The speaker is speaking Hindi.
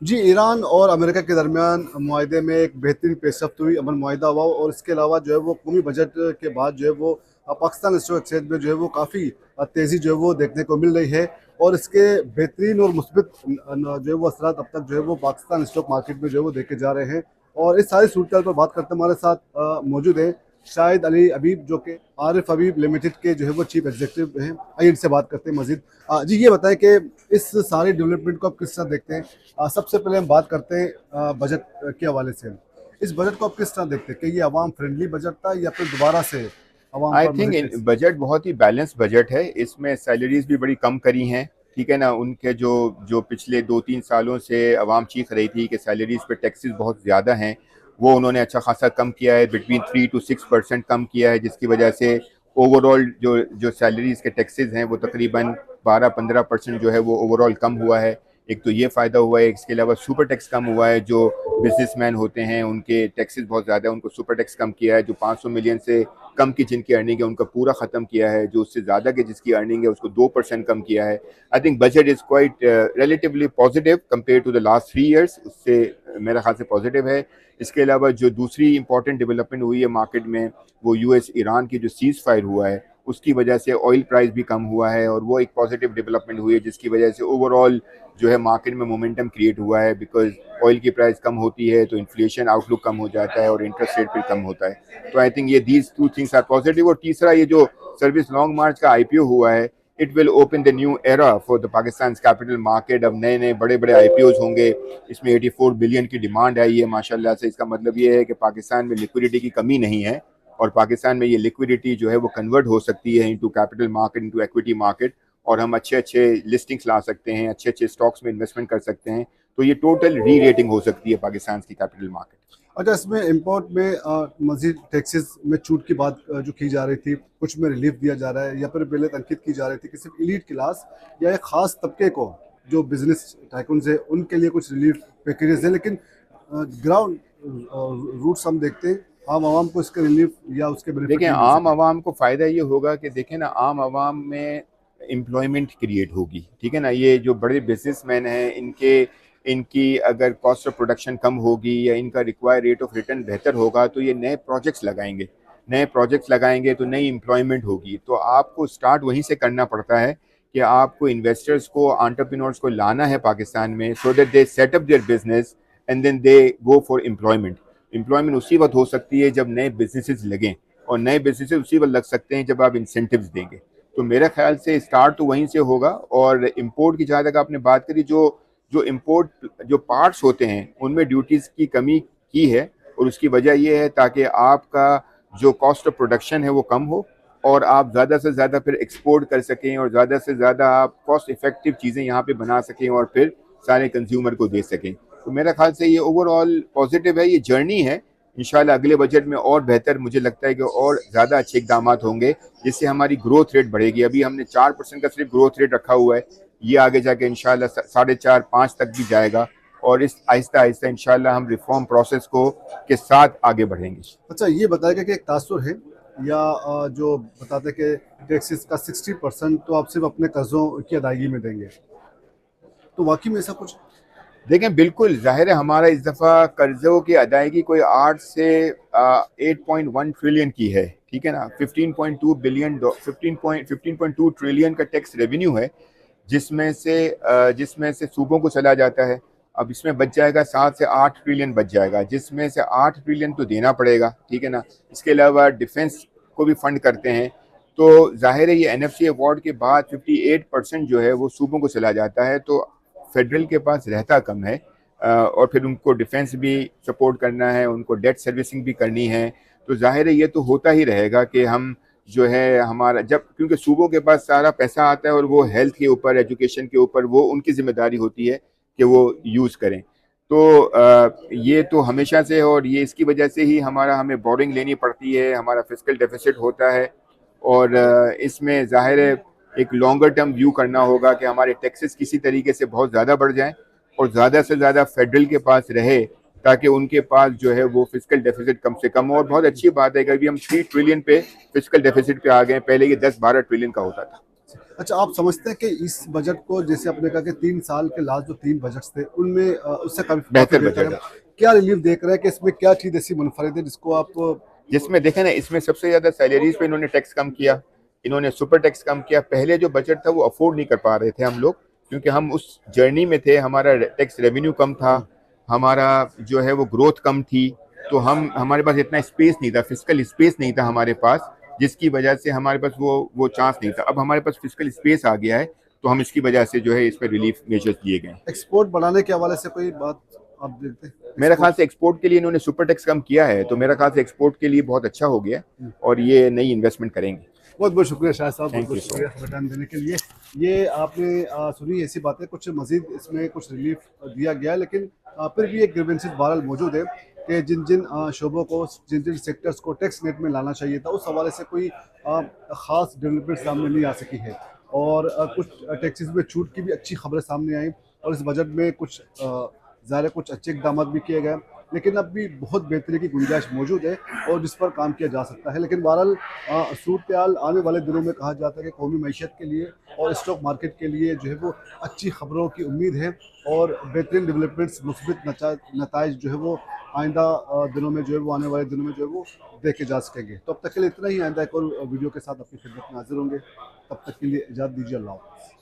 जी, ईरान और अमेरिका के दरमियान मुआहदे में एक बेहतरीन पेशरफ्त हुई, अमन मुआहदा हुआ और इसके अलावा जो है वो कौमी बजट के बाद जो है वो पाकिस्तान स्टॉक एक्सचेंज में जो है वो काफ़ी तेज़ी जो है वो देखने को मिल रही है और इसके बेहतरीन और मुस्बित जो है वो असरात अब तक जो है वो पाकिस्तान स्टॉक मार्केट में जो है वो देखे जा रहे हैं। और इस सारी सूरत पर बात करते हमारे साथ मौजूद है शाहिद अली अबीब, जो कि आरिफ अबीब लिमिटेड के जो है वो चीफ एग्जीक्यूटिव हैं। आइए इनसे बात करते हैं मजीद। जी, ये बताएं कि इस सारी डेवलपमेंट को आप किस तरह देखते हैं। सबसे पहले हम बात करते हैं बजट के हवाले से। इस बजट को आप किस तरह देखते हैं कि ये आवाम फ्रेंडली बजट था या फिर दोबारा से आवाम आई पर थिंक मजीद इन टैक्स। बजट बहुत ही बैलेंस बजट है। इसमें सैलरीज भी बड़ी कम करी हैं, ठीक है ना। उनके जो जो पिछले 2-3 सालों से आवाम चीख रही थी कि सैलरीज पे टैक्सेस बहुत ज़्यादा हैं, वो उन्होंने अच्छा खासा कम किया है, बिटवीन 3 to 6% कम किया है, जिसकी वजह से ओवरऑल जो जो सैलरीज के टैक्सेस हैं वो तकरीबन 12-15% जो है वो ओवरऑल कम हुआ है। एक तो ये फ़ायदा हुआ है, इसके अलावा सुपर टैक्स कम हुआ है। जो बिजनेसमैन होते हैं उनके टैक्सेस बहुत ज़्यादा है, उनको सुपर टैक्स कम किया है। जो 500 मिलियन से कम की जिनकी अर्निंग है उनका पूरा ख़त्म किया है। जो उससे ज़्यादा की जिसकी अर्निंग है उसको 2% कम किया है। I think budget is quite relatively positive compare to the last 3 years. उससे मेरा ख्याल से पॉजिटिव है। इसके अलावा जो दूसरी इंपॉर्टेंट डेवलपमेंट हुई है मार्केट में, वो यूएस ईरान की जो सीज़ फायर हुआ है उसकी वजह से ऑयल प्राइस भी कम हुआ है, और वो एक पॉजिटिव डेवलपमेंट हुई है जिसकी वजह से ओवरऑल जो है मार्केट में मोमेंटम क्रिएट हुआ है। बिकॉज ऑयल की प्राइस कम होती है तो इन्फ्लेशन आउटलुक कम हो जाता है और इंटरेस्ट रेट भी कम होता है। तो आई थिंक ये these two things are positive. और तीसरा, ये जो सर्विस लॉन्ग मार्च का आईपीओ हुआ है, it will open the new era for the Pakistan capital market. अब नए नए बड़े बड़े आईपीओज होंगे। इसमें 84 बिलियन की डिमांड आई है माशाल्लाह से। इसका मतलब ये है कि पाकिस्तान में लिक्विडिटी की कमी नहीं है, और पाकिस्तान में ये लिक्विडिटी जो है वो कन्वर्ट हो सकती है into capital market, into equity market, और हम अच्छे अच्छे लिस्टिंग्स ला सकते हैं, अच्छे अच्छे स्टॉक्स में इन्वेस्टमेंट कर सकते हैं। तो ये टोटल री रेटिंग हो सकती है पाकिस्तान की कैपिटल मार्केट। अच्छा, इसमें इंपोर्ट में मजीद टैक्सेस में छूट की बात जो की जा रही थी, कुछ में रिलीफ दिया जा रहा है या फिर पहले तनकीद की जा रही थी कि सिर्फ एलीट क्लास या एक ख़ास तबके को जो बिजनेस टाइकून है उनके लिए कुछ रिलीफ पैकेजेस हैं, लेकिन ग्राउंड रूट्स हम देखते हैं आम आवाम को इसके रिलीफ या उसके बेनिफिट देखें, नहीं मिल आम सके। आवाम को फ़ायदा ये होगा कि देखें ना, आम आवाम में एम्प्लॉयमेंट क्रिएट होगी, ठीक है ना। ये जो बड़े बिजनेसमैन हैं, इनके इनकी अगर कॉस्ट ऑफ प्रोडक्शन कम होगी या इनका रिक्वायर रेट ऑफ रिटर्न बेहतर होगा तो ये नए प्रोजेक्ट्स लगाएंगे। नए प्रोजेक्ट्स लगाएंगे तो नई एम्प्लॉयमेंट होगी। तो आपको स्टार्ट वहीं से करना पड़ता है कि आपको इन्वेस्टर्स को, एंटरप्रेन्योर्स को लाना है पाकिस्तान में, so that they set up their business and then they go for employment. Employment उसी वक्त हो सकती है जब नए बिजनेसेस लगें, और नए बिजनेसेस उसी वक्त लग सकते हैं जब आप इंसेंटिव्स देंगे। तो मेरे ख्याल से स्टार्ट तो वहीं से होगा। और इम्पोर्ट की जहाँ तक आपने बात करी, जो जो इम्पोर्ट जो पार्ट्स होते हैं उनमें ड्यूटीज़ की कमी की है, और उसकी वजह यह है ताकि आपका जो कॉस्ट ऑफ प्रोडक्शन है वो कम हो, और आप ज़्यादा से ज़्यादा फिर एक्सपोर्ट कर सकें, और ज़्यादा से ज़्यादा आप कॉस्ट इफ़ेक्टिव चीज़ें यहाँ पे बना सकें और फिर सारे कंज्यूमर को दे सकें। तो मेरा ख्याल से ये ओवरऑल पॉजिटिव है, ये जर्नी है। इंशाल्लाह अगले बजट में और बेहतर, मुझे लगता है कि और ज़्यादा अच्छे इकदाम होंगे जिससे हमारी ग्रोथ रेट बढ़ेगी। अभी हमने 4% का सिर्फ ग्रोथ रेट रखा हुआ है, ये आगे जाके इंशाल्लाह 4.5-5 तक भी जाएगा, और इस आहिस्ता आहिस्ता इंशाल्लाह हम रिफॉर्म प्रोसेस को के साथ आगे बढ़ेंगे। अच्छा, ये बताएगा कि एक तासुर है या जो बताते हैं कि टैक्सेस का 60% तो आप सिर्फ अपने कर्जों की अदायगी में देंगे, तो वाकई में ऐसा कुछ। देखें, बिल्कुल ज़ाहिर है हमारा इस दफ़ा कर्ज़ों की अदायगी कोई 8 से 8.1 ट्रिलियन की है, ठीक है ना। 15.2 ट्रिलियन का टैक्स रेवेन्यू है, जिसमें से सूबों को चला जाता है। अब इसमें बच जाएगा 7 से 8 ट्रिलियन बच जाएगा, जिसमें से 8 ट्रिलियन तो देना पड़ेगा, ठीक है ना। इसके अलावा डिफेंस को भी फंड करते हैं। तो ज़ाहिर है ये एनएफसी अवार्ड के बाद 58% जो है वो सूबों को चला जाता है। तो फेडरल के पास रहता कम है, और फिर उनको डिफेंस भी सपोर्ट करना है, उनको डेट सर्विसिंग भी करनी है। तो जाहिर है ये तो होता ही रहेगा कि हम जो है हमारा, जब क्योंकि सूबों के पास सारा पैसा आता है और वो हेल्थ के ऊपर, एजुकेशन के ऊपर, वो उनकी जिम्मेदारी होती है कि वो यूज़ करें। तो ये तो हमेशा से है, और ये इसकी वजह से ही हमें बोरिंग लेनी पड़ती है, हमारा फिजिकल डेफिसिट होता है। और इसमें ज़ाहिर है एक लॉन्गर टर्म व्यू करना होगा कि हमारे टैक्सेस किसी तरीके से बहुत ज़्यादा बढ़ जाएं और ज़्यादा से ज़्यादा फेडरल के पास रहे, ताकि उनके पास जो है वो फिजिकल डेफिसिट कम से कम हो। और बहुत अच्छी बात है कि अभी हम 3 ट्रिलियन पे फिजिकल डेफिसिट पे आ गए, पहले ये 10-12 ट्रिलियन का होता था। अच्छा, आप समझते हैं कि इस बजट को, जैसे आपने कहा कि 3 साल के लास्ट जो 3 बजट्स थे, उनमें उससे काफ़ी काफ़ी बेहतर बेहतर बजट है। है। क्या रिलीफ देख रहे हैं कि इसमें क्या चीज़ ऐसी मुनफ़रिद है जिसको आप जिसमें देखें ना, इसमें सबसे ज़्यादा सैलरीज पे इन्होंने टैक्स कम किया, इन्होंने सुपर टैक्स कम किया। पहले जो बजट था वो अफोर्ड नहीं कर पा रहे थे हम लोग, क्योंकि हम उस जर्नी में थे, हमारा टैक्स रेवेन्यू कम था, हमारा जो है वो ग्रोथ कम थी, तो हम हमारे पास इतना स्पेस नहीं था, फिजिकल स्पेस नहीं था हमारे पास, जिसकी वजह से हमारे पास वो चांस नहीं था। अब हमारे पास फिजिकल स्पेस आ गया है, तो हम इसकी वजह से जो है इस पर रिलीफ मेजर्स दिए गए हैं। एक्सपोर्ट बढ़ाने के हवाले से कोई बात आप देखते हैं? मेरा एक्सपोर्ट। ख्याल से एक्सपोर्ट के लिए इन्होंने सुपर टैक्स कम किया है, तो मेरा ख्याल से एक्सपोर्ट के लिए बहुत अच्छा हो गया और ये नई इन्वेस्टमेंट करेंगे। बहुत बहुत शुक्रिया शाह साहब, बहुत थैंक बहुत यू सो शुक्रिया हमें टाइम देने के लिए। ये आपने सुनी ऐसी बातें, कुछ मजीद इसमें कुछ रिलीफ दिया गया है, लेकिन फिर भी एक ग्रीवेंसेस बहरहाल मौजूद है कि जिन जिन शोबों को, जिन जिन सेक्टर्स को टैक्स नेट में लाना चाहिए था, उस हवाले से कोई ख़ास डेवलपमेंट सामने नहीं आ सकी है। और कुछ टैक्सेस में छूट की भी अच्छी खबरें सामने आई, और इस बजट में कुछ ज़ाहिर है कुछ अच्छे इकदाम भी किए गए, लेकिन अब भी बहुत बेहतरी की गुंजाइश मौजूद है और जिस पर काम किया जा सकता है। लेकिन बहरहाल सूरत हाल आने वाले दिनों में कहा जाता है कि कौमी मईशत के लिए और स्टॉक मार्केट के लिए जो है वो अच्छी खबरों की उम्मीद है, और बेहतरीन डेवलपमेंट्स, मुस्बित नताइज जो है वो आइंदा दिनों में जो है वो, आने वाले दिनों में जो है वो देखे जा सकेंगे। तो अब तक के लिए इतना ही। आइंदा एक और वीडियो के साथ अपनी खिदमत में हाजिर होंगे। तब तक के लिए इजाज़त दीजिए। अल्लाह हाफ़िज़।